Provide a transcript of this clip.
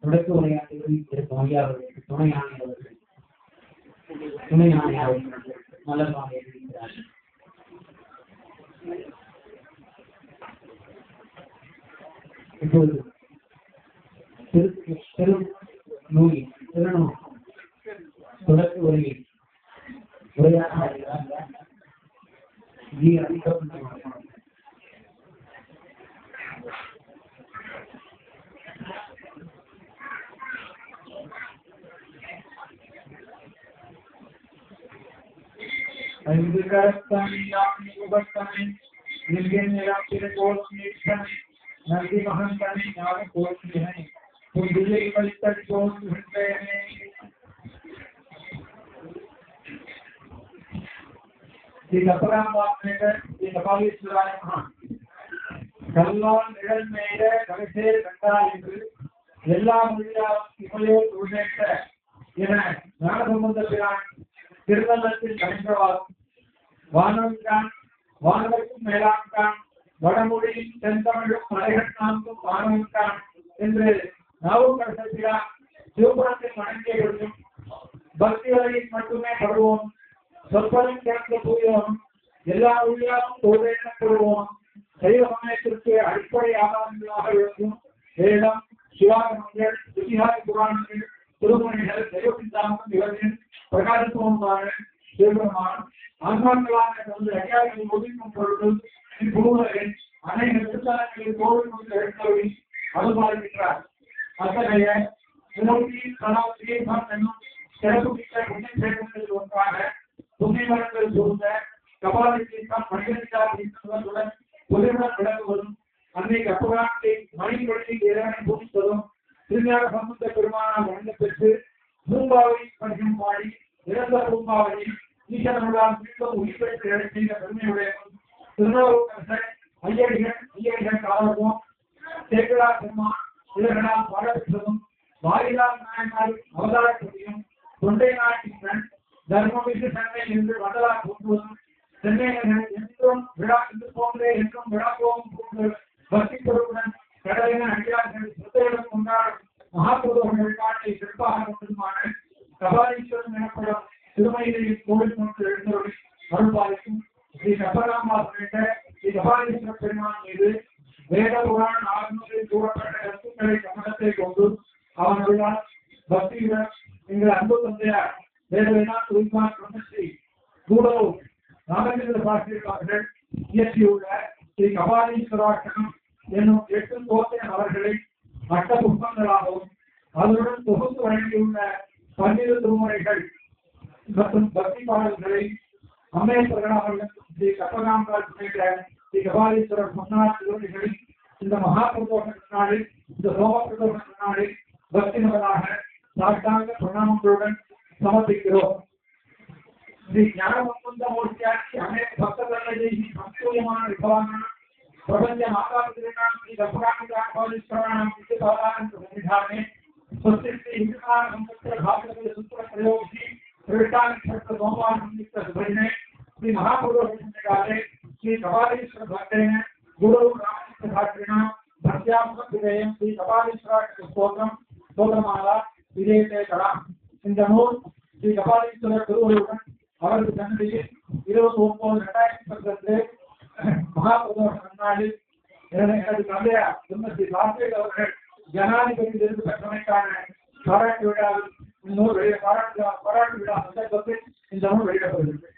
தொடக்க உரையாற்றுவதில் இருக்கும் ஐயாவர்களுக்கு துணை ஆணையாளர்கள் மலர்வாக இருக்கிறார்கள். இப்போது திருநூல் தொடக்க உரையில் உரையாற்றுகிறார் ஜி. नदी महंतानी न्याय कोर्ट में है तो दिल्ली कलेक्टर कोर्ट होते हैं ये लपराम बात में है ये लपाली सुराय महा कल्लोन निगल में है कविते कंडा इधर எல்லா மொழியா இவளே உழைத்த என ஞானசம்பந்த பிரான் திருநள்ளத்தில் கணிந்தவார் வானவன்கான் வானவர்க்கும் மேலான்கான் வடமொழியின் தென்தமிழும் மலைகட்டானுக்கும் வானவன்கான் என்று நாவுக்கரசர் சிவபுரத்தில் வணங்கியவர்களும் பக்தி வரையில் மட்டுமே படுவோம் சொற்பனம் கேட்க கூறியோம் எல்லா மொழியாலும் தோழப்படுவோம் சைவ சமயத்திற்கு அடிப்படை ஆதாரங்களாக இருக்கும் வேதம் சிவாகமங்கள் இதிகாச புராணங்கள் திருமணிகள் தெய்வ சித்தாந்தம் இவர்களின் பிரகாசத்துவமான சிவபெருமான் ஆன்மாக்களாக தனது அடியார்களின் ஒதுக்கும் பொருள் குருவரின் அனைத்து திருத்தலங்களில் கோவில் எழுந்தவரின் அருள்பாலிக்கிறார். அத்தகைய மூர்த்தி கலாம் தீர்த்தம் என்னும் சிறப்பு மிக்க புண்ணியங்கள் ஒன்றாக புண்ணியவரங்கள் சூழ்ந்த கபாலி தீர்த்தம் மனிதனிக்காக தீர்த்தங்களுடன் பொதுவுடன் விளங்குவதும் அன்னை கப்பகாட்டை மணிப்பொழுதி இறைவனை பூமிப்பதும் திருஞான சம்பந்த பெருமானால் வழங்க பெற்று பூம்பாவை படிக்கும் பாடி இறந்த பூம்பாவை ஈசனுடன் மீண்டும் உயிர்ப்பெற்று எழச் செய்த பெருமையுடையவன் திருநாவுக்கரசர் ஐயடிகள் காலத்தும் சேகரா பெருமான் இவர்களால் பாடப்பெற்றதும் வாயிலால் நாயனார் அவதாரப்பதியும் தொண்டை நாட்டின் தர்மமிகு சென்னை என்று வண்டலா தோன்றுவதும் சென்னை என்றும் விழா என்று போன்றே என்றும் விழாவோம் போன்று பக்தி பொருளுடன் கடலின அடியார்கள் சுத்தையுடன் கொண்டாடும் மகாபுரோகர்கள் காட்டை சிறப்பாக கொண்டதுமான கபாலீஸ்வரன் எனப்படும் திருமயிலையில் கோவில் கொண்டு எழுந்தவரை அருள்பாலிக்கும் ஸ்ரீ கப்பராமா உள்ளிட்ட ஸ்ரீ கபாலீஸ்வர பெருமான் மீது வேத புராண ஆகமத்தில் கூறப்பட்ட கருத்துக்களை கவனத்தை கொண்டு அவனுடன் பக்தியுடன் எங்கள் அன்பு தந்தையார் வேதவினாத் உயிர்மான் பிரம்மஸ்ரீ கூடலூர் ராமச்சந்திர சாஸ்திரி அவர்கள் இயற்றியுள்ள ஸ்ரீ கபாலீஸ்வராட்சகம் என்னும் 8 கோத்தை அவர்களை மற்ற புஷ்பங்களாகவும் அதனுடன் தொகுத்து வழங்கியுள்ள 12 திருமுறைகள் மற்றும் பக்தி பாடல்களை அம்மையப்பர்கள் அவர்கள் ஸ்ரீ கப்பகாம்பாள் உள்ளிட்ட ஸ்ரீ கபாலீஸ்வரர் முன்னாள் திருவடிகளில் இந்த மகாபிரதோஷ நாளில் இந்த சோமபிரதோஷ நாளில் பக்தி நபராக சாஷ்டாங்க பிரணாமங்களுடன் சமர்ப்பிக்கிறோம். श्री ज्ञानमूर्त्यादि अनेक भक्तगणैः संपूर्यमान विभवानां प्रपंच मातापितॄणां श्री गणपकामिकापालीश्वराणां विद्युतादानं सन्निधाने स्वस्ति श्री हिंदुकान संवत्सर भागवत सूत्र प्रयोगि प्रविष्टान क्षेत्र सोमवार निमित्त सुभजने श्री महापुरोहित काले श्री कपालीश्वर भक्तेन गुरु रामकृष्ण शास्त्रिणा भक्त्यात्मक विजयं श्री कपालीश्वर स्तोत्रम स्तोत्रमाला विजयते कला இந்த நூல் ஸ்ரீ கபாலீஸ்வரர் திருவள்ளுவன் அவரது சன்னதியில் 29/2010 மகாபிரதோஷ நாளில் எனது தந்தையார் திருமதி சாஸ்திரி அவர்கள் ஜனாதிபதி விருது பெற்றமைக்கான பாராட்டு விழாவில் பாராட்டு விழா சந்தர்ப்பத்தில் இந்த நூல் வெளியிடப்படுகிறது.